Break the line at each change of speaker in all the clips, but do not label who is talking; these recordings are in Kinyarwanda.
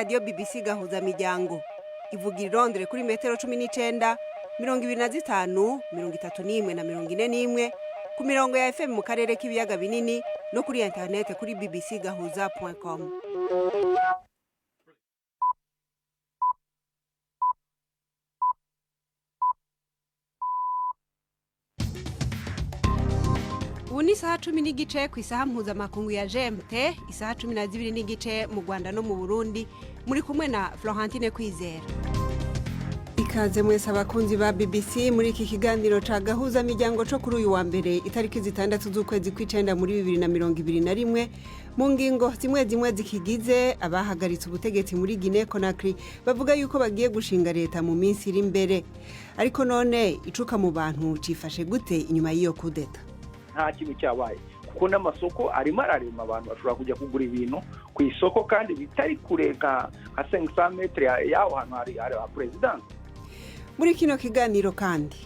radio BBC Gahuza miryango ivugira irondere kuri metero 19 25 31 na 41 ku mirongo ya FM mu karere k'ibiyaga binini no kuri internet kuri bbcgahuza.com. Ubu ni isaha 10 n'igice ku isaha mpuzamakungu ya GMT, isaha 12 n'igice mu Rwanda no mu Burundi, muri kumwe na Florentine Kwizera. Ikaze mwese abakunzi ba BBC muri iki kiganiro ca Gahuza miryango co kuri uyu wa mbere itariki 6 z'ukwezi kw'icenda muri 2021 mu ngingo zimwe zikigize abahagaritse ubutegetsi muri Guinea Conakry bavuga yuko bagiye gushinga leta mu minsi iri imbere. Ariko none icuka mu bantu cifashe gute inyuma y'iyo kudeta?
Nta kintu cyabaye kuko n'amasoko arimo ararema, abantu bashobora kujya kugura ibintu ku isoko kandi bitari kureka nka 500 metre yaho hantu hari Perezida.
Muri kino kiganiro kandi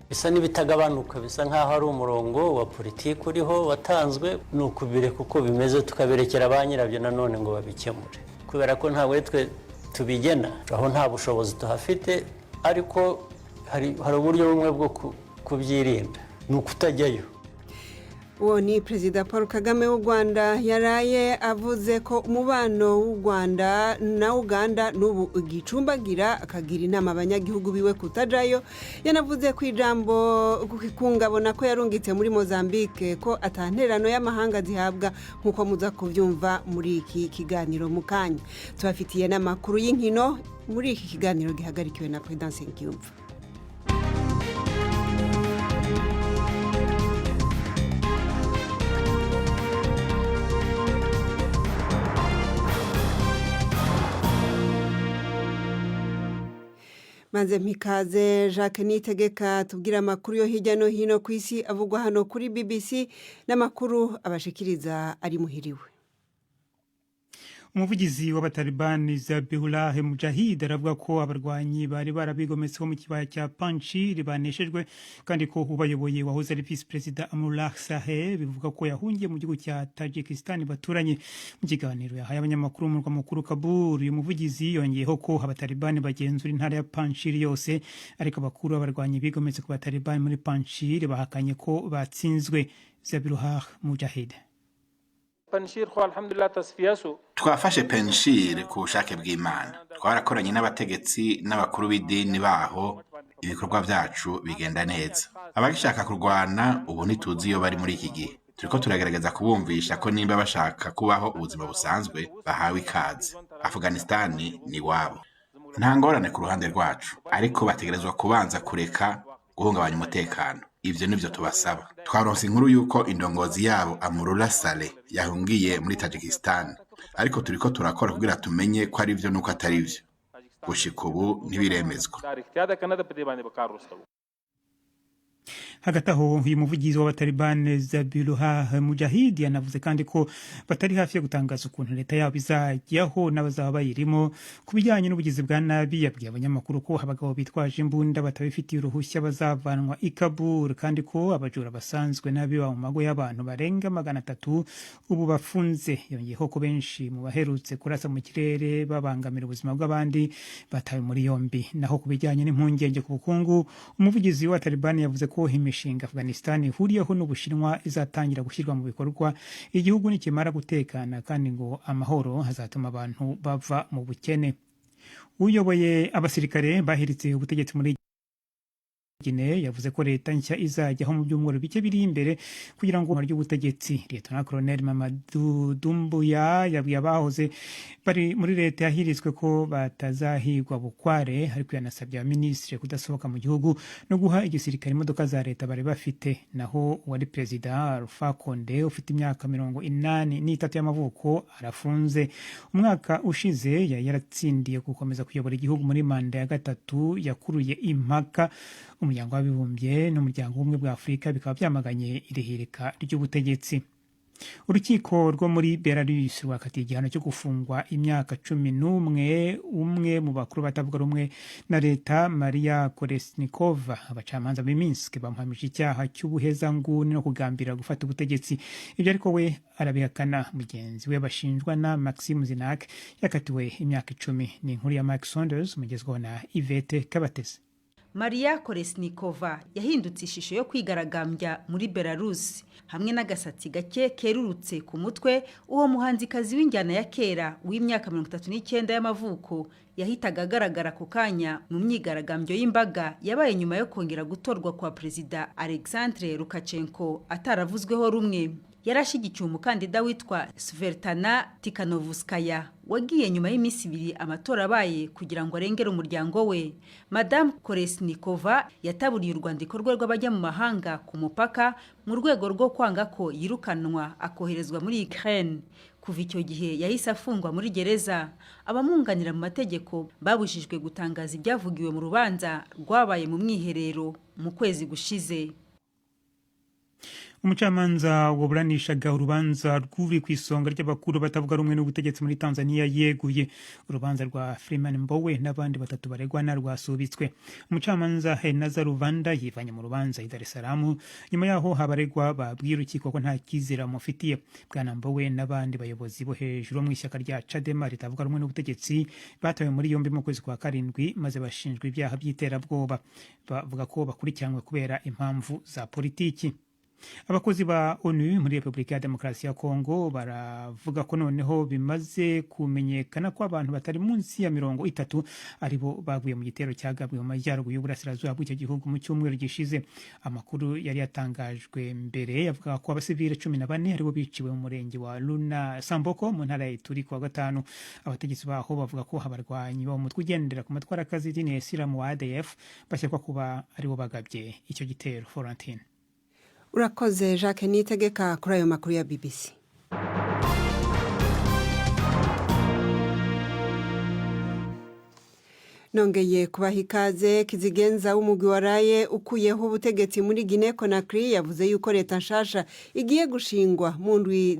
bisa n'ibitagabanuka, bisa nkaho ari umurongo wa politiki uriho watanzwe, nukubire kuko bimeze tukaberekera abanyirabyo nanone ngo babikemure, kubera ko ntabwo twe tubigena, aho nta bushobozi tuhafite, ariko hari uburyo bumwe bwo kubyirinda, nukutajyayo.
Uwo ni Perezida Paul Kagame w'u Rwanda yaraye avuze ko umubano w'u Rwanda na Uganda n'ubu ugicumbagira, akagira inama abanyagihugu biwe kutajayo. Yanavuze ku ijambo kungabona ko yarungitse muri Mozambique ko atanterano y'amahanga zihabwa nkuko muza kuvyumva muri iki kiganiro mu kanya. Tubafitiye n'amakuru y'inkino muri iki kiganiro gihagarikiwe na Prudence Nkiyumva. Manze mpikaze Jacques Nitegeka tubwira amakuru yo hirya no hino ku isi avugwa hano kuri BBC n'amakuru abashikiriza ari muhiriwe.
Umuvugizi w'abatalibani Zabihullah Mujahid aravuga ko abarwanyi bari barabigometseho mu kibaya cya Panjshir baneshejwe, kandi ko ubayoboye wahoze ari Vice Perezida Amrullah Saleh bivuga ko yahungiye mu gihugu cya Tajikistan baturanye. Mu kiganiro yahaye abanyamakuru mu murwa mukuru Cabo, uyu muvugizi yongeyeho ko abatalibani bagenzura intara ya Panjshir yose, ariko abakuru abarwanyi bigometse ku batalibani muri Panjshir bahakanye ko batsinzwe. Zabihullah Mujahid:
twafashe Panjshir ku bushake bw'Imana, twarakoranye n'abategetsi n'abakuru b'idini baho, ibikorwa byacu bigenda neza. Abagishaka kurwana ubu ntituzi iyo bari muri iki gihe, turiko turagerageza kubumvisha ko nimba bashaka kubaho ubuzima busanzwe bahawe ikaze. Afghanistan ni wabo, nta ngorane ku ruhande rwacu, ariko bategerezwa kubanza kureka guhungabanya umutekano. Ivyo nivyo tubasaba. Twaronse inkuru yuko indongozi yabo Amrullah Saleh yahungiye muri Tajikistan, ariko turiko turakora kugira tumenye ko ari vyo nuko atari vyo. Gushika ubu ntibiremezwa.
Hagati aho uyu muvugizi w'abatalibani Zabihullah Mujahid yanavuze kandi ko batari hafi yo gutangaza ukuntu leta yabo izajyaho n'abazaba bayirimo. Ku bijyanye n'ubugizi bwa nabi, yabwiye abanyamakuru ko abagabo bitwaje imbunda batabifitiye uruhushya bazavanwa i Cabo, kandi ko abajura basanzwe nabi mu mago y'abantu barenga 300 ubu bafunze. Yongeyeho ko benshi mu baherutse kurasa mu kirere babangamira ubuzima bw'abandi batawe muri yombi. Naho ku bijyanye n'impungenge ku bukungu, umuvugizi wa Taliban yavuze ko imishinga Afghanistan ihuriyeho n'Ubushinwa izatangira gushyirwa mu bikorwa igihugu nikimara gutekana, kandi ngo amahoro hazatuma abantu bava mu bukene. Uyoboye abasirikare bahiritse ubutegetsi muri Guinea yavuze ko leta nshya izajyaho mu byumweru bike biri imbere kugira ngo ry'ubutegetsi. Lieutenant Colonel Mamadou Doumbouya yabwiye abahoze bari muri leta yahiritswe ko batazahigwa bukware, ariko yanasabye abaminisitiri kudasohoka mu gihugu no guha igisirikare imodoka za leta bari bafite. Naho uwari Perezida Alpha Condé ufite imyaka 83 y'amavuko arafunze. Umwaka ushize yaratsindiye gukomeza kuyobora igihugu muri manda ya gatatu yakuruye impaka. Umuryango w'abibumbye n'umuryango w'ubumwe bwa Afurika bikaba byamaganye irihirika ry'ubutegetsi. urukiko rwo muri Belarus rwakatiye igihano cyo gufungwa imyaka 11 umwe mu bakuru batavuga rumwe na leta Maria Kolesnikova. Abacamanza b'i Minsk bamuhamije icyaha cy'ubuhezanguni no kugambira gufata ubutegetsi. Ibyo ariko we arabihakana. Mugenzi we bashinjwa na Maxim Zinak yakatiwe imyaka 10. Ni inkuru ya Mike Saunders mugezweho na Ivete Kabatesi.
Maria Kolesnikova yahindutse ishusho yo kwigaragambya muri Belarus hamwe n'agasatsi gake kerurutse ku mutwe. Uwo muhanzikazi w'injyana ya kera w'imyaka 39 y'amavuko yahitaga agaragara ku kanya mu myigaragambyo y'imbaga yabaye nyuma yo kongera gutorwa kwa Perezida Alexandre Lukashenko ataravuzweho rumwe. Yarashigikiye umukandida witwa Svetlana Tikhanovskaya wagiye nyuma y'iminsi 2 amatora abaye kugira ngo arengere umuryango we. Madame Kolesnikova yataburiye urwandiko rwe rw'abajya mu mahanga ku mupaka mu rwego rwo kwanga ko yirukanwa akoherezwa muri Ukraine. Kuva icyo gihe yahise afungwa muri gereza. Abamunganira mu mategeko babujijwe gutangaza ibyavugiwe mu rubanza rwabaye mu mwiherero mu kwezi gushize.
Umucamanza waburanishaga urubanza rw'uri ku isonga ry'abakuru batavuga rumwe n'ubutegetsi muri Tanzania yeguye. Urubanza rwa Freeman Mbowe n'abandi 3 baregwa na rwasubitswe. Umucamanza Henaza Ruvanda yivanye mu rubanza i Dar es Salaam nyuma yaho habaregwa babwiye urukiko ko nta kizira mufitiye. Bwana Mbowe n'abandi bayobozi bo hejuru mu ishyaka rya Chadema ritavuga rumwe n'ubutegetsi batawe muri yombi mu kwezi kwa 7 maze bashinjwa ibyaha by'iterabwoba. Bavuga ko bakurikiranwe kubera impamvu za politiki. Abakozi ba ONU muri Republika ya Demokarasi ya Kongo baravuga ko noneho bimaze kumenyekana ko abantu batari munsi ya 30 aribo baguye mu gitero cyagabwe mu majyaruguru y'uburasirazuba bw'icyo gihugu mu cyumweru gishize. Amakuru yari yatangajwe mbere yavuga ko abasivile 14 aribo biciwe mu murenge wa Luna Samboko mu ntara ya Ituri ku wa 5. Abategetsi baho bavuga ko abarwanyi bo mutwe ugendera ku matwara akazi dini ya Isilamu wa ADF bashyirwa kuba aribo bagabye icyo gitero. Florentine.
Urakoze Jacques Nitegeka kuri ayo makuru ya BBC. Nongeye kubaha ikaze. Kizigenza w'umugwi waraye ukuyeho ubutegetsi muri Guinea Conakry yavuze yuko leta nshasha igiye gushingwa mu ndwi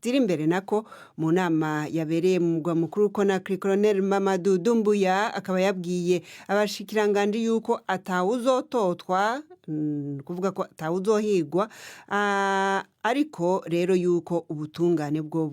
ziri imbere nako mu nama yabereye mu mugwa mukuru Conakry. Colonel Mamadou Doumbouya akaba yabwiye abashikiranganje yuko atawuzototwa kuvuga ko atawuzohigwa ariko rero yuko ubutungane bwo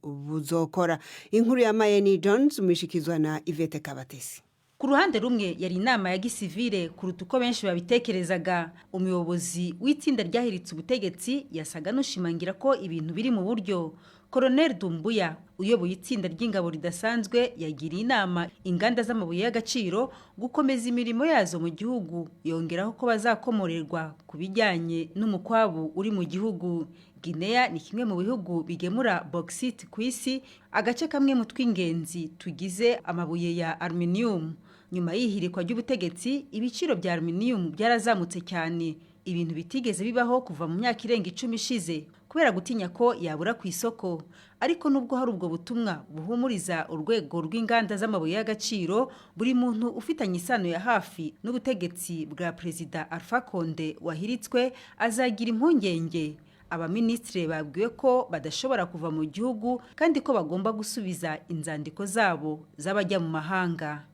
buzokora. Inkuru ya Mayeni Jones umishikizwa na Ivete Kabatesi.
Ku ruhande rumwe yari inama ya gisivile kuruta uko benshi babitekerezaga. Umuyobozi w'itsinda ryahiritse ubutegetsi yasaga nushimangira ko ibintu biri mu buryo. Colonel Doumbouya uyoboye itsinda ry'ingabo ridasanzwe yagiriye inama inganda z'amabuye y'agaciro gukomeza imirimo yazo mu gihugu, yongeraho ko bazakomorerwa ku bijyanye n'umukwabu uri mu gihugu. Guinea ni kimwe mu bihugu bigemura bauxite ku isi, agace kamwe mu tw'ingenzi tugize amabuye ya aluminium. Nyuma y'ihirikwa ry'ubutegetsi ibiciro bya aluminium byarazamutse cyane, ibintu bitigeze bibaho kuva mu myaka irenga 10 ishize kubera gutinya ko yabura ku isoko. Ariko nubwo hari ubwo butumwa buhumuriza urwego rw'inganda z'amabuye y'agaciro, buri muntu ufitanye isano ya hafi n'ubutegetsi bwa Perezida Alpha Conde wahiritswe azagira impungenge. Abaministre babwiwe ko badashobora kuva mu gihugu kandi ko bagomba gusubiza inzandiko zabo z'abajya mu mahanga.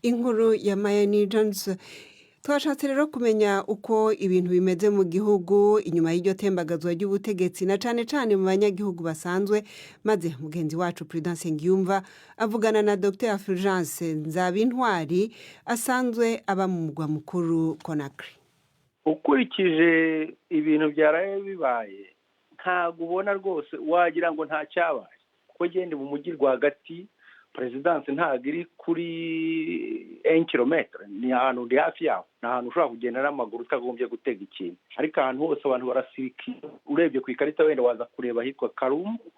Inkuru ya Mayeni Jones. Twashatse rero kumenya uko ibintu bimeze mu gihugu inyuma y'iryo tembagazwa ry'ubutegetsi na cane mu banyagihugu basanzwe, maze mugenzi wacu Prudence Ngiyumva avugana na Dr. Fulgence Nzabintwari asanzwe aba mu mugwa mukuru Conakry.
Ukurikije ibintu byaraye bibaye ntago ubona rwose wagira ngo nta cyabaye, kuko gende mu mujyi rwagati Presidence ntago iri kuri 1 kilometre, ni ahantu ndi hafi yaho, ni ahantu ushobora kugenda n'amaguru utagombye gutega ikintu. Ariko ahantu hose abantu barasirika, urebye ku ikarita wenda waza kureba hitwa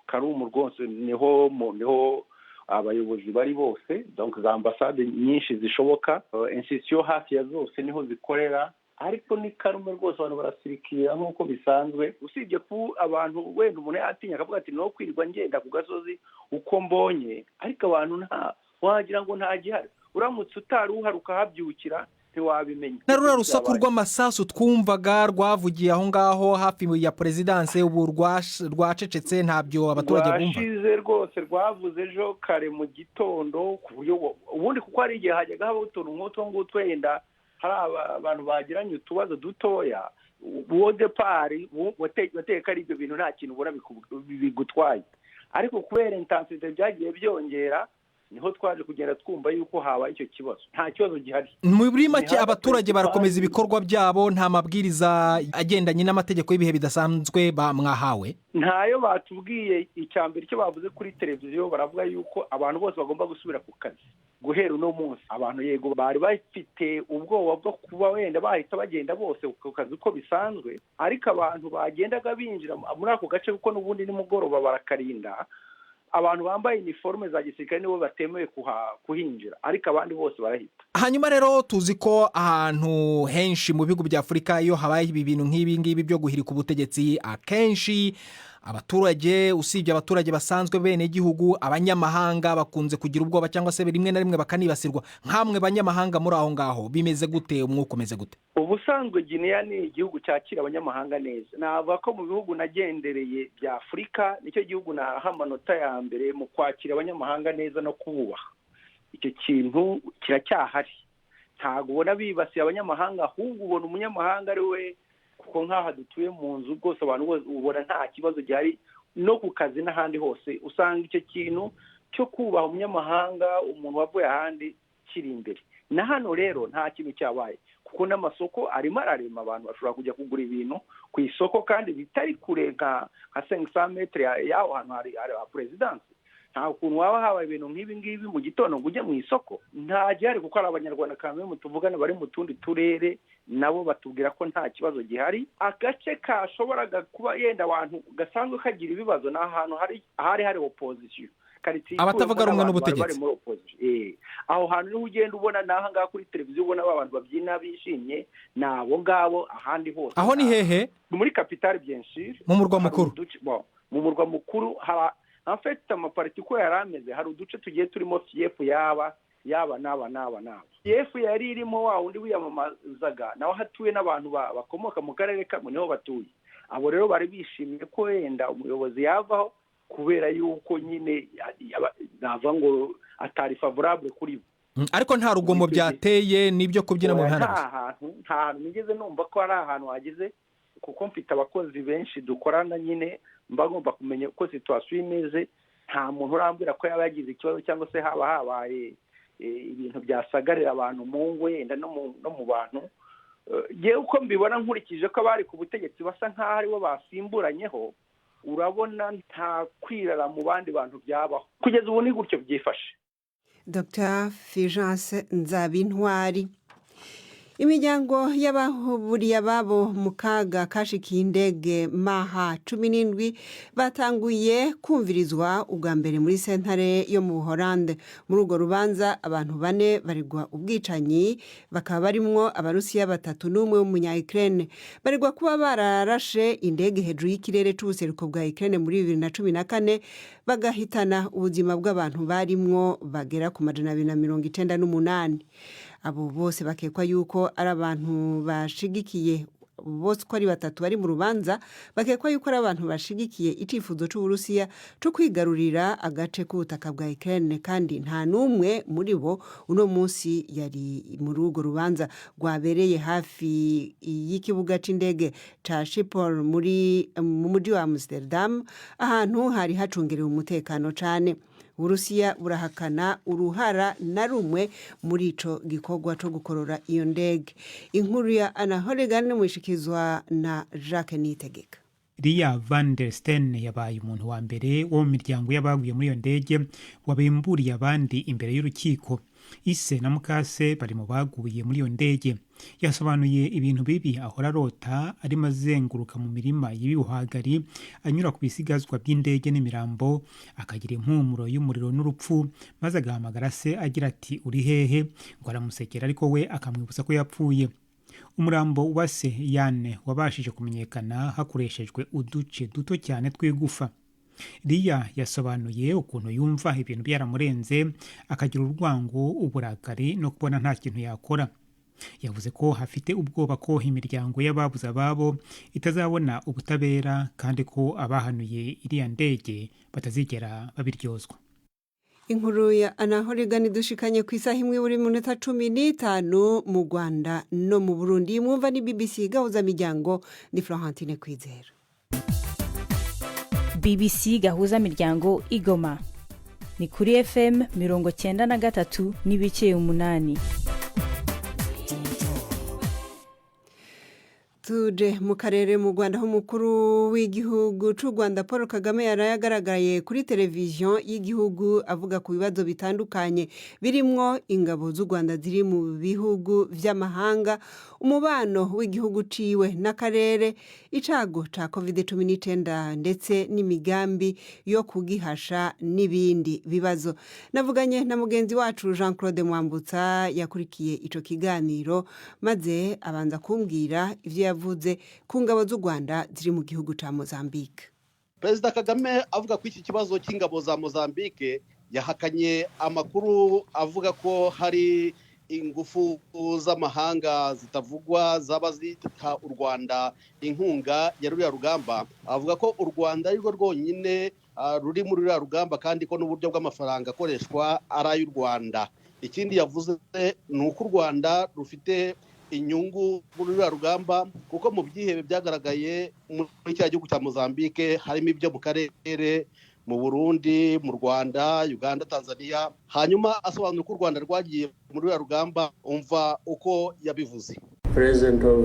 Karumu rwose niho abayobozi bari bose, donc za ambassade nyinshi zishoboka, institution hafi ya zose niho zikorera. Ariko ni Karume rwose abantu barasirikira nk'uko bisanzwe, usibye ku abantu wenda umuntu yatinya akavuga ati no kwirirwa ngenda ku gasozi uko mbonye, ariko abantu nta wagira ngo nta gihari. Uramutse utaruharuka habyukira ntiwabimenya.
na rura rusaku rw'amasasu twumvaga rwavugiye aho ngaho hafi ya perezidanse ubu rwacecetse ntabyo abaturage bumva.
Rwashize rwose rwavuze ejo kare mu gitondo ku buryo ubundi kuko hari igihe hajyaga haba utuntu nk'utwo ngutwo wenda hari abantu bagiranye utubazo dutoya uwo depari wateka ari ibyo bintu nta kintu ubona bigutwaye, ariko kubera intensite byagiye byongera niho twaje kugenda twumva yuko habaye icyo kibazo. Nta kibazo gihari
muri make abaturage barakomeza ibikorwa byabo, nta mabwiriza agendanye n'amategeko y'ibihe bidasanzwe mwahawe.
Ntayo batubwiye. Icyambere icyo bavuze kuri televiziyo baravuga yuko abantu bose bagomba gusubira ku kazi guhera uno munsi. Abantu yego bari bafite ubwoba bwo kuba wenda bahita bagenda bose ku kazi uko bisanzwe, ariko abantu bagendaga binjira muri ako gace kuko n'ubundi nimugoroba barakarinda, abantu bambaye uniforme za gisirikare nibo batemewe kuhinjira, ariko abandi bose barahita.
Hanyuma rero tuzi ko ahantu henshi mu bihugu bya Afurika iyo habaye ibi bintu nk'ibi ngibi byo guhirika ubutegetsi, akenshi abaturage usibye abaturage basanzwe bene gihugu, abanyamahanga bakunze kugira ubwoba cyangwa se rimwe na rimwe bakanibasirwa. Nkamwe banyamahanga muri aho ngaho bimeze gute, umwuka umeze gute?
Ubusanzwe Guinea ni igihugu cyakira abanyamahanga neza. Navuga ko mu bihugu nagendereye bya Afurika nicyo gihugu naha amanota ya mbere mu kwakira abanyamahanga neza no kububaha. Icyo kintu kiracyahari. Ntabwo ubona bibasiye abanyamahanga, ahubwo ubona umunyamahanga ari we, kuko nk'aha dutuye mu nzu rwose abantu bose ubona nta kibazo gihari, no ku kazi n'ahandi hose usanga icyo kintu cyo kubaha umunyamahanga, umuntu wavuye ahandi, kiri imbere. Na hano rero nta kintu cyabaye kuko n'amasoko arimo ararema, abantu bashobora kujya kugura ibintu ku isoko kandi bitari kure nka 500 metre y'aho hantu hari Perezida. Nta kuntu waba habaye ibintu nk'ibi ngibi mu gitondo ngo ujye mu isoko. nta gihari kuko ari abanyarwanda kandi mutuvugana bari mu tundi turere, nabo batubwira ko nta kibazo gihari. Agace kashoboraga kuba yenda abantu gasanzwe kagira ibibazo ni ahantu hari opposition,
abatavuga rumwe n'ubutegetsi.
Aho hantu niho ugenda ubona naha ngaha kuri televiziyo ubona abantu babyina bishimye, nabo ngabo. Ahandi hose
aho ni hehe?
Muri capitale bien sûr,
mu murwa mukuru.
Mu murwa mukuru en fait amaparti ko yarameze, hari uduce tugiye turimo fief yaba n'aba. Fief yari irimo wa undi wiyamamazaga nawe hatuye n'abantu bakomoka mu karere kamwe niho batuye. Abo rero bari bishimiye ko wenda umuyobozi yavaho kubera yuko nyine nava ngo atari favorable kuri bo.
Ariko nta rugomo byateye n'ibyo kubyina mu ntara.
Nta hantu nigeze numva ko ari ahantu hageze, kuko mfite abakozi benshi dukorana nyine mba ngomba kumenya uko situation imeze. Nta muntu urambwira ko yaba yagize ikibazo cyangwa se habaye ibintu byasagarira abantu mu ngo yenda no mu bantu. Yewe uko mbibona nkurikije ko abari ku butegetsi basa nk'aho aribo basimburanyeho, urabona nta kwirara mu bandi bantu byabaho. Kugeza ubu ni gutyo byifashe.
Dr. Fulgence Nzabintwari. Imiryango y'abahuburiye ababo mu kaga kashikiye indege maha 17 batanguye kumvirizwa ubwa mbere muri sentare yo mu Buholande. Muri urwo rubanza abantu 4 baregwa ubwicanyi, bakaba barimwo abarusiya 3 n'umwe w'umunya-Ukraine. Baregwa kuba bararashe indege hejuru y'ikirere c'ubuseruko bwa Ukraine muri 2014 bagahitana ubuzima bw'abantu barimwo bagera ku 298. Abo bose bakekwa yuko ari abantu bashigikiye, bose ko ari 3 bari mu rubanza, bakekwa yuko ari abantu bashigikiye icifuzo c'Uburusiya cyo kwigarurira agace k'ubutaka bwa Ukraine, kandi nta numwe muri bo uno munsi yari muri urwo rubanza rwabereye hafi y'ikibuga c'indege ca Schiphol mu mujyi wa Amsterdam, ahantu hari hacungerewe umutekano cane. Uburusiya burahakana uruhara na rumwe muri ico gikorwa cyo gukorora iyo ndege. Inkuru ya Anna Horegan mwishikizwa na Jacques Nitegeka.
Ria van der Steen yabaye umuntu wa mbere wo mu miryango y'abaguye muri iyo ndege wabimburiye abandi imbere y'urukiko. Ise na mukase bari mu baguye muri iyo ndege. Yasobanuye ibintu bibi ahora rota arimo azenguruka mu mirima y'ibihwagari, anyura ku bisigazwa by'indege n'imirambo, akagira impumuro y'umuriro n'urupfu, maze agahamagara se agira ati uri hehe, ngo aramusekera ariko we akamwibutsa ko yapfuye. Umurambo wa se Yane wabashije kumenyekana hakoreshejwe uduce duto cyane tw'igufa. Ria yasobanuye ukuntu yumva ibintu byaramurenze, akagira urwango, uburakari no kubona nta kintu yakora. yavuze ko hafite ubwoba ko imiryango y'ababuze ababo itazabona ubutabera kandi ko abahanuye iriya ndege batazigera babiryozwa.
Inkuru ya Anahorigani dushikanye ku isaha imwe buri minota 15 mu Rwanda no mu Burundi. Mwumva ni BBC Gahuza miryango ni Florentine Kwizera.
BBC Gahuza miryango Igoma ni kuri FM 93 n'ibice 8.
Tuje mu karere mu Rwanda ho mukuru w'igihugu c'u Rwanda Paul Kagame yarayagaragaye kuri televiziyo y'igihugu avuga ku bibazo bitandukanye birimwo ingabo z'u Rwanda ziri mu bihugu vy'amahanga, umubano w'igihugu ciwe n'akarere, icago ca COVID-19 ndetse n'imigambi yo kugihasha n'ibindi bibazo. Navuganye na mugenzi wacu Jean-Claude Mwambutsa yakurikiye ico kiganiro maze abanza kumbwira ivyo yavuze ku ngabo z'u Rwanda ziri mu gihugu ca Mozambique.
Perezida Kagame avuga ko iki kibazo cy'ingabo za Mozambique yahakanye amakuru avuga ko hari ingufu z'amahanga zitavugwa zaba zita u Rwanda inkunga ya ruriya rugamba. Avuga ko u Rwanda ari rwo rwonyine ruri muri ruriya rugamba kandi ko n'uburyo bw'amafaranga akoreshwa ari ay'u Rwanda. Ikindi yavuze ni uko u Rwanda rufite inyungu muri ruriya rugamba kuko mu byihebe byagaragaye muri cya gihugu cya Mozambique harimo ibyo mu karere, mu Burundi, mu Rwanda, Uganda, Tanzania. Hanyuma asobanura ko u Rwanda rwagiye muri ruriya rugamba, umva uko yabivuze.
President of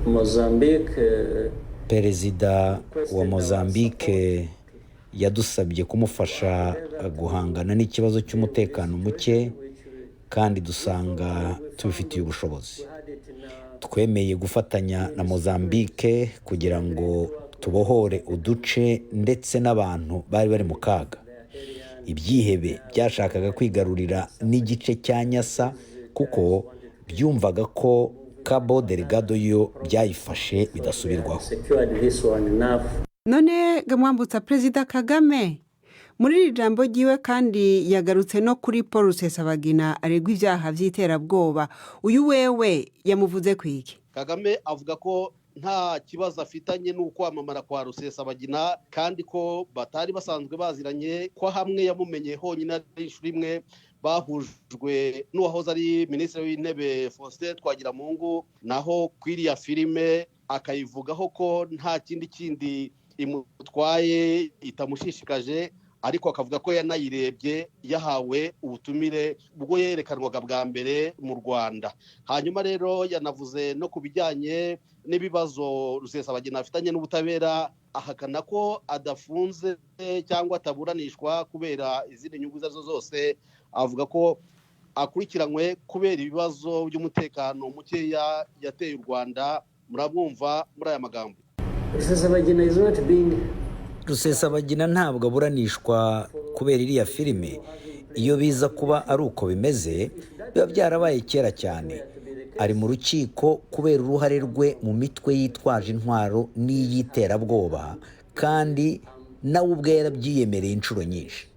Mozambique,
Perezida wa Mozambique yadusabye kumufasha guhangana n'ikibazo cy'umutekano muke kandi dusanga tubifitiye ubushobozi. Twemeye gufatanya na Mozambique kugira ngo tubohore uduce ndetse n'abantu bari mu kaga. Ibyihebe byashakaga kwigarurira n'igice cya Nyasa kuko byumvaga ko Cabo Delgado yo byayifashe bidasubirwaho.
None Mwambutsa, Perezida Kagame muri iri jambo ryiwe kandi yagarutse no kuri Paul Rusesabagina aregwa ibyaha by'iterabwoba. Uyu wewe yamuvuze kwiki?
Kagame avuga ko nta kibazo afitanye n'ukwamamara kwa Rusesabagina kandi ko batari basanzwe baziranye, ko hamwe yamumenye honyine ari inshuro imwe bahujwe n'uwahoze ari Minisitiri w'Intebe Faustin Twagiramungu, naho kwiriya filime akayivugaho ko nta kindi imutwaye itamushishikaje, ariko akavuga ko yanayirebye yahawe ubutumire bwo yerekanwaga bwa mbere mu Rwanda. Hanyuma rero yanavuze no kubijyanye n'ibibazo Rusesabagina afitanye n'ubutabera, ahakana ko adafunze cyangwa ataburanishwa kubera izindi nyungu zazo zose. Avuga ko akurikiranywe kubera ibibazo by'umutekano mukeya yateye u Rwanda. Murabumva muri aya magambo.
Rusesabagina ntabwo aburanishwa kubera iriya filime. Iyo biza kuba ari uko bimeze biba byarabaye kera cyane. Ari mu rukiko kubera uruhare rwe mu mitwe yitwaje intwaro n'iyiterabwoba kandi nawe ubwe yarabyiyemereye inshuro nyinshi.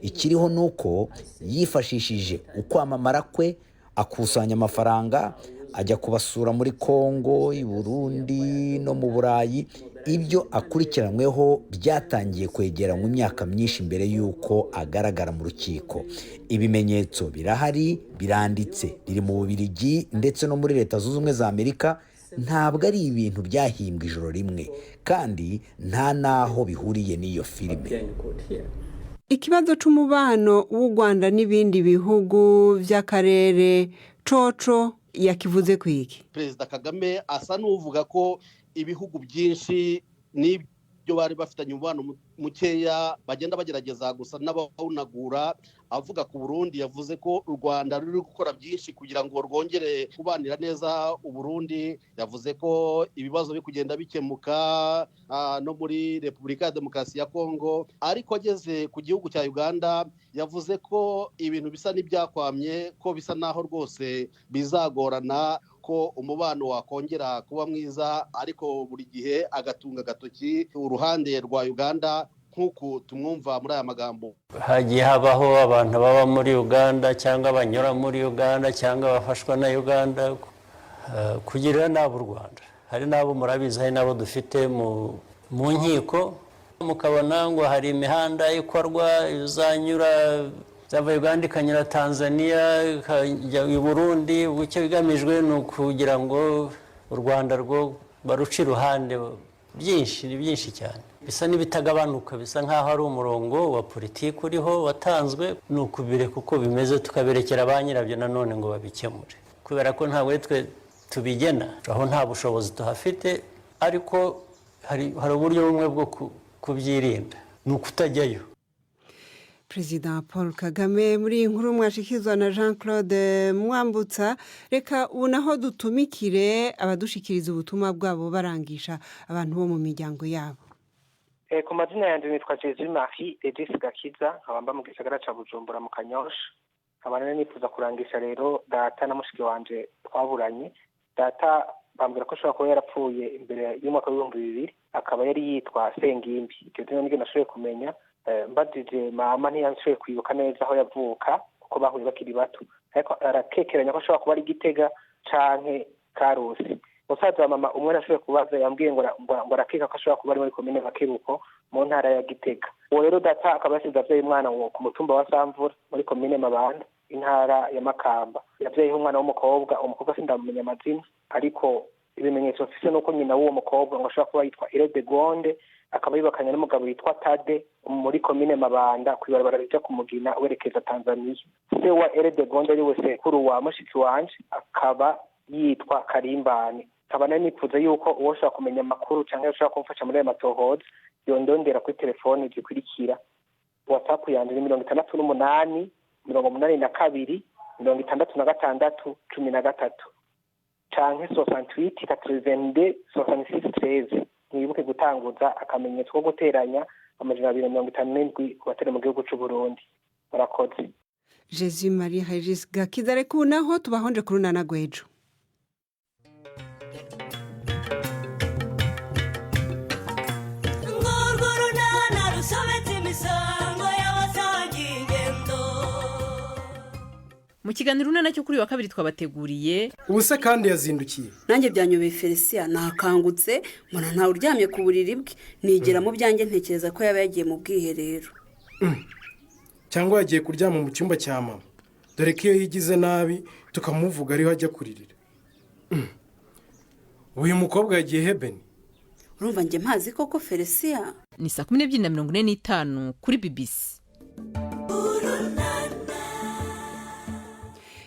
Ikiriho nuko yifashishije ukwamamara kwe akusanya amafaranga ajya kubasura muri Kongo, i Burundi no mu Burayi. Ibyo akurikiranyweho byatangiye kwegera mu myaka myinshi mbere y'uko agaragara mu rukiko. Ibimenyetso birahari, biranditse, biri mu Bubiligi ndetse no muri Leta Zunze Ubumwe za Amerika. Ntabwo ari ibintu byahimbwa ijoro rimwe kandi nta naho bihuriye n'iyo filime.
Ikibazo c'umubano w'u Rwanda n'ibindi bihugu by'akarere coco yakivuze kwiki?
Perezida Kagame asa n'uvuga ko ibihugu byinshi n'ibyo bari bafitanye umubano mukeya bagenda bagerageza gusa n'abawunagura. Avuga ku Burundi yavuze ko u Rwanda ruri gukora byinshi kugira ngo rwongere kubanira neza u Burundi. Yavuze ko ibibazo biri kugenda bikemuka no muri Repubulika ya Demokarasi ya Kongo, ariko ageze ku gihugu cya Uganda yavuze ko ibintu bisa n'ibyakwamye, ko bisa naho rwose bizagorana ko umubano wakongera kuba mwiza, ariko buri gihe agatunga agatoki uruhande rwa Uganda nk'uko tumwumva muri aya magambo.
Hagiye habaho abantu baba muri Uganda cyangwa banyura muri Uganda cyangwa bafashwa na Uganda kugirira nabi u Rwanda. Hari n'abo murabizi, hari n'abo dufite mu nkiko, mukabona ngo hari imihanda ikorwa izanyura zava Uganda ikanyura Tanzania ikajya i Burundi, icyo bigamijwe ni ukugira ngo u Rwanda rwo baruca iruhande. Ni byinshi cyane, bisa n'ibitagabanuka, bisa nk'aho ari umurongo wa politiki uriho watanzwe, ni ukubire kuko bimeze, tukaberekera ba nyirabyo nanone ngo babikemure, kubera ko ntabwo twe tubigena, aho nta bushobozi tuhafite, ariko hari uburyo bumwe bwo kubyirinda, ni ukutajyayo.
Perezida Paul Kagame muri iyi nkuru mwashikizwa na Jean Claude Mwambutsa. Reka ubu naho dutumikire abadushikiriza ubutumwa bwabo barangisha abantu bo mu miryango yabo.
Ku mazina yanjye nitwa Jésus Marie Edis Gakiza, nkaba mu gisagara ca Bujumbura mu Kanyosha. Nkaba nifuza kurangisha rero data na mushiki wanje twaburanye. Data bambwira ko ashobora kuba yarapfuye imbere y'umwaka w'2000, akaba yari yitwa Sengimbi. Icyo zina nibwo nashoboye kumenya. Mbadije mama ntiyashoboye kwibuka neza aho yavuka kuko bahuye bakiri bato, ariko arakekeranya ko ashobora kuba ari Gitega canke Karusi. Musaza wa mama umwe nashoboye kubaza, yambwiye ngo arakeka ko ashobora kuba ari muri komine Makebuko mu ntara ya Gitega. Uwo rero data akaba yasize avyaye umwana ku mutumba wa Samvura muri komine Mabanda intara ya Makamba. Yavyayeho umwana w'umukobwa, umukobwa sindamumenya amazina, ariko ibimenyetso mfise nuko nyina w'uwo mukobwa ngo ashobora kuba yitwa Eredegonde, akaba yibakanya n'umugabo witwa Tade muri komine Mabanda kwibarabara rija kumugina werekeza Tanzania. Se wa Eredegonde ari we sekuru wa mushiki wanje akaba yitwa Karimbane. Nkaba nipfuza yuko uwo ushobora kumenya amakuru cyangwa ushobora kumfasha muri ayo matohoza yondondera kuri telefone zikurikira. WhatsApp yanjye ni 68 82 66 13 canke 68 82 66 13. Mwibuke gutanguza akamenyetso ko guteranya 257 kubatera mu gihugu cy'u Burundi. Barakoze.
Jésus Marie Regis Gakiza. Reka ubu naho tubahonje kuri Runana Gwejo.
Mu kiganiro Runana cyo kuri wa kabiri twabateguriye
Ubuse kandi yazindukiye.
Nanjye byanyobeye Felicien, nakangutse mbona ntawe uryamye ku buriri bwe, nigera mu byanjye ntekereza ko yaba yagiye mu bwiherero.
Cyangwa yagiye kuryama mu cyumba cya mama, dore ko iyo yigize nabi tukamuvuga ariho ajya kuririra. Uyu mukobwa yagiye Hebeni.
Urumva njye mpazi koko Felicien.
Ni 12:45 kuri BBC.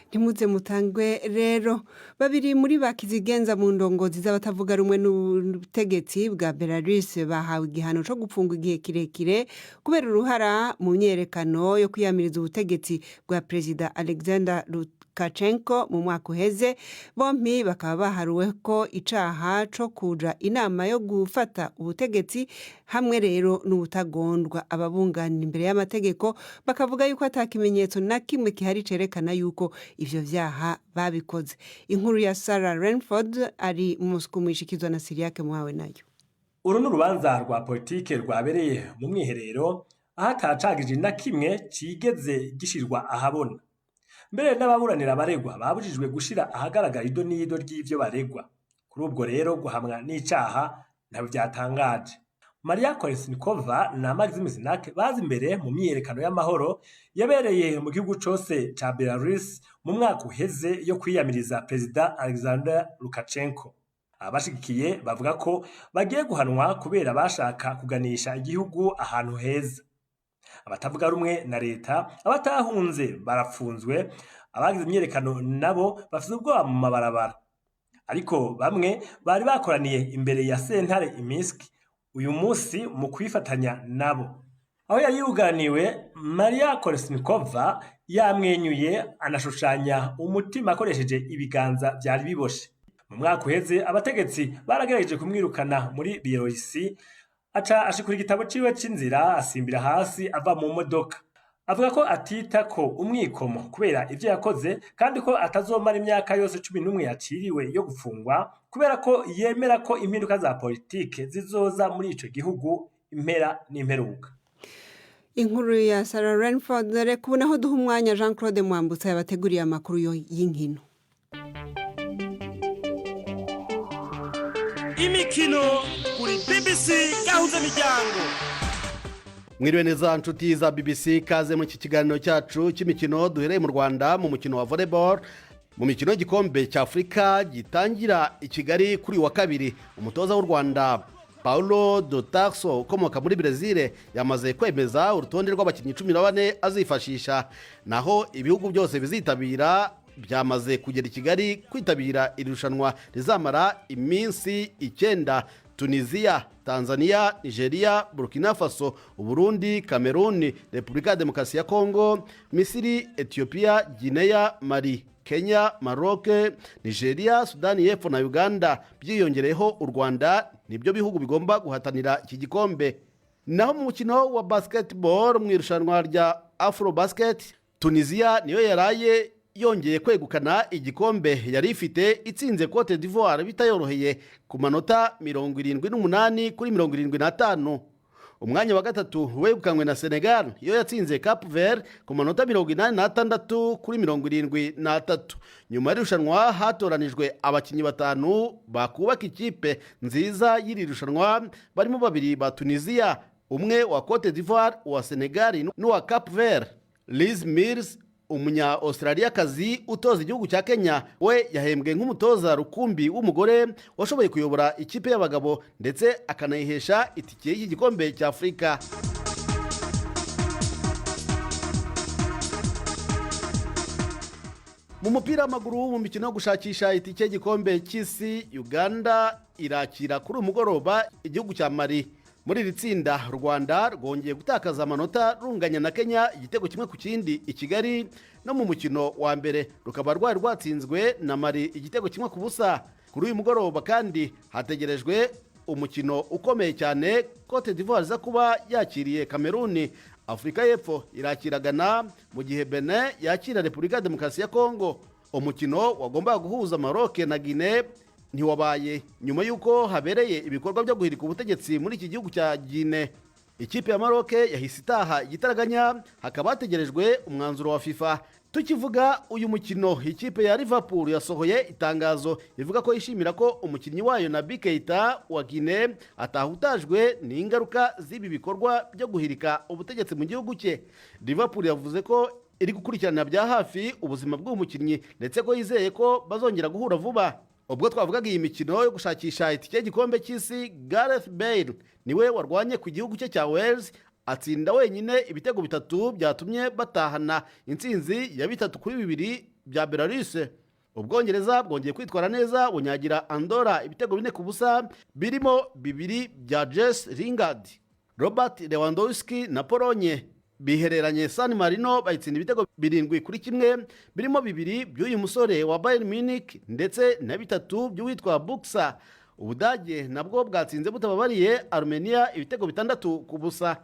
Ntimuze mutangwe rero. Babiri muri bakizigenza mu ndongozi z'abatavuga rumwe n'ubutegetsi bwa Belarus bahawe igihano cyo gupfungwa igihe kirekire kubera uruhara mu myerekano yo kwiyamiriza ubutegetsi bwa Perezida Alexander Lukashenko mu mwaka uheze. Bombi bakaba baharuwe ko icaha cyo kuja inama yo gufata ubutegetsi hamwe rero n'ubutagondwa. Ababunganira imbere y'amategeko bakavuga yuko atakimenyetso na kimwe kihari cerekana yuko ivyo vyaha babikoze. Inkuru ya Sarah Renford ari mushikirizwa na Siriake Muhawe nayo.
Uru n'urubanza rwa politike rwabereye mu mwiherero aho atacagije na kimwe cigeze gishirwa ahabona. Mbere n'ababuranira abaregwa babujijwe gushira ahagaragara ido n'ido ry'ivyo baregwa. Kuri ubwo rero guhamwa n'icaha ntabwo byatangaje. Maria Kolesnikova na Maxim Zinak bazi imbere mu myiyerekano y'amahoro yabereye mu gihugu cose ca Belarus mu mwaka uheze yo kwiyamiriza Perezida Alexander Lukashenko. Abashigikiye bavuga ko bagiye guhanwa kubera bashaka kuganisha igihugu ahantu heza. Abatavuga rumwe na leta, abatahunze barafunzwe, abagize imyiyerekano nabo bafite ubwoba mu mabarabara. Ariko bamwe bari bakoraniye imbere ya sentare i Minsk uyu munsi mu kwifatanya nabo. Aho yari yuganiwe, Maria Kolesnikova yamwenyuye anashushanya umutima akoresheje ibiganza byari biboshe. Mu mwaka uheze abategetsi baragerageje kumwirukana muri Bielorusi, aca ashikura igitabo ciwe c'inzira asimbira hasi ava mu modoka. Avuga ko atita ko umwikomo kubera ivyo yakoze kandi ko atazomara imyaka yose 11 yaciriwe yo gufungwa kubera ko yemera ko impinduka za politike zizoza muri ico gihugu impera n'imperuka.
Inkuru ya Sarah Renford. Reka ubu naho duha umwanya Jean Claude Mwambutsa yabateguriye amakuru y'inkino.
imikino kuri BBC Gahuza Miryango.
Mwiriwe neza nshuti za BBC, kaze mu iki kiganiro cyacu cy'imikino duhereye mu Rwanda mu mukino wa volleyball. Mu mikino y'igikombe cya Afurika gitangira i Kigali kuri wa kabiri, umutoza w'u Rwanda Paulo do Tarso ukomoka muri Brezil yamaze kwemeza urutonde rw'abakinnyi 14 azifashisha, naho ibihugu byose bizitabira byamaze kugera i Kigali kwitabira irushanwa rizamara iminsi 9: Tunisia, Tanzania, Nigeria, Burkina Faso, Burundi, Cameroon, Repubulika ya Demokarasi ya Kongo, Misiri, Ethiopia, Guinea, Mali, Kenya, Maroc, Nigeria, Sudani y'Epfo na Uganda. Byiyongereho u Rwanda nibyo bihugu bigomba guhatanira iki gikombe. Naho mu mukino wa basketball mu irushanwa rya Afro Basket, Tunisia niyo yaraye yongeye kwegukana igikombe yari ifite itsinze Cote d'Ivoire bitayoroheye ku manota 78 kuri 75. Umwanya wa gatatu wegukanywe na Senegal iyo yatsinze Cape Verde ku manota 86 kuri 73. Nyuma y'irushanwa hatoranijwe abakinnyi 5 bakubaka ikipe nziza y'iri rushanwa, barimo 2 ba Tunisia, umwe wa Cote d'Ivoire, wa Senegal n'uwa Cape Verde. Liz Mills, umunya-Australia-kazi utoza igihugu cya Kenya, we yahembwe nk'umutoza rukumbi w'umugore washoboye kuyobora ikipe y'abagabo ndetse akanayihesha itike y'iki gikombe cya Afurika. Mu mupira w'amaguru mu mikino yo gushakisha itike y'igikombe cy'isi, Uganda irakira kuri umugoroba igihugu cya Mali. Muri iri tsinda Rwanda rwongeye gutakaza amanota runganya na Kenya igitego kimwe ku kindi i Kigali, no mu mukino wa mbere rukaba rwari rwatsinzwe na Mali igitego kimwe ku busa. Kuri uyu mugoroba kandi hategerejwe umukino ukomeye cyane, Cote d'Ivoire za kuba yakiriye Cameroon, Afurika y'Epfo irakira Ghana, mu gihe Benin yakira Repubulika ya Demokarasi ya Kongo. Umukino wagombaga guhuza Maroc na Guinea ntiwabaye nyuma y'uko habereye ibikorwa byo guhirika ubutegetsi muri iki gihugu cya Guinea. Ikipe ya Maroc yahise itaha igitaraganya, hakaba hategerejwe umwanzuro wa FIFA. Tukivuga uyu mukino, ikipe ya Liverpool yasohoye itangazo ivuga ko yishimira ko umukinnyi wayo Naby Keita wa Guinea atahutajwe n'ingaruka z'ibi bikorwa byo guhirika ubutegetsi mu gihugu cye. Liverpool yavuze ko iri gukurikirana bya hafi ubuzima bw'uwo mukinnyi ndetse ko yizeye ko bazongera guhura vuba. Ubwo twavugaga iyi mikino yo gushakisha itike y'igikombe cy'isi, Gareth Bale niwe warwanye ku gihugu cye cya Wales, atsinda wenyine ibitego 3 byatumye batahana intsinzi ya 3-2 bya Belarus. Ubwongereza bwongeye kwitwara neza bunyagira Andorra ibitego 4 ku busa, birimo 2 bya Jesse Lingard. Robert Lewandowski na Polonye bihereranye San Marino bayitsinda ibitego 7-1, birimo 2 by'uyu musore wa Bayern Munich ndetse na 3 by'uwitwa Buxa. Ubudage nabwo bwatsinze butababariye Armenia ibitego 6 ku busa.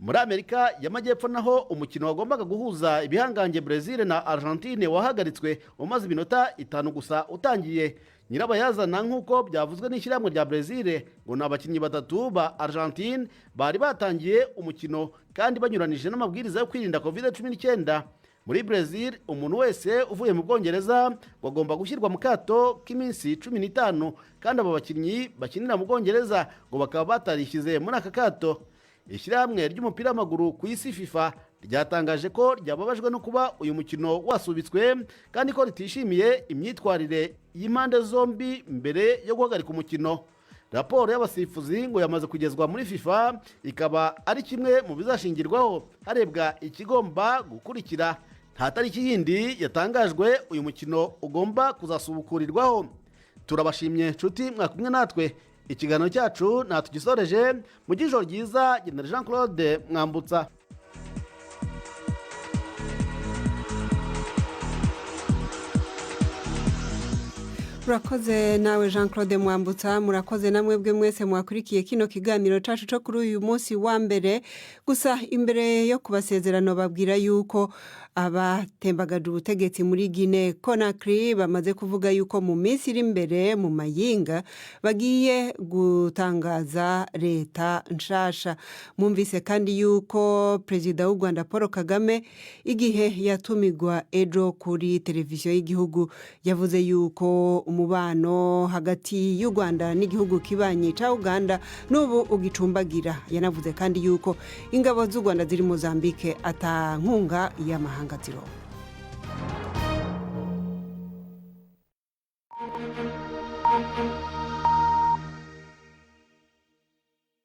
Muri Amerika y'Amajyepfo naho umukino wagombaga guhuza ibihangange Brazil na Argentine wahagaritswe umaze iminota 5 gusa utangiye. Nyirabayazana nk'uko byavuzwe n'ishyirahamwe rya Brazil ngo ni abakinnyi 3 ba Argentine bari batangiye umukino kandi banyuranije n'amabwiriza yo kwirinda COVID-19. Muri Brazil umuntu wese uvuye mu Bwongereza bagomba gushyirwa mu kato k'iminsi 15, kandi abo bakinnyi bakinira mu Bwongereza ngo bakaba batarishyize muri aka kato. Ishyirahamwe ry'umupira w'amaguru ku isi FIFA ryatangaje ko ryababajwe no kuba uyu mukino wasubitswe kandi ko ritishimiye imyitwarire y'impande zombi mbere yo guhagarika umukino. Raporo y'abasifuzi ngo yamaze kugezwa muri FIFA, ikaba ari kimwe mu bizashingirwaho harebwa ikigomba gukurikira. Nta tariki yindi yatangajwe uyu mukino ugomba kuzasubukurirwaho. Turabashimye nshuti mwakumwe natwe. Ikiganiro cyacu natugisoreje mu gijoro ryiza. General Jean Claude Mwambutsa.
Murakoze nawe Jean Claude Mwambutsa, murakoze namwe bwe mwese mwakurikiye kino kiganiro cacu cyo kuri uyu munsi wa mbere. Gusa imbere yo kubasezerano babwira yuko abatembagaje ubutegetsi muri Guinea Conakry bamaze kuvuga yuko mu minsi iri imbere mu mayinga bagiye gutangaza leta nshasha. Mwumvise kandi yuko Perezida w'u Rwanda Paul Kagame igihe yatumigwa ejo kuri televiziyo y'igihugu yavuze yuko umubano hagati y'u Rwanda n'igihugu kibanyi ca Uganda n'ubu ugicumbagira. Yanavuze kandi yuko ingabo z'u Rwanda ziri Mozambique ata nkunga y'amahanga ziro.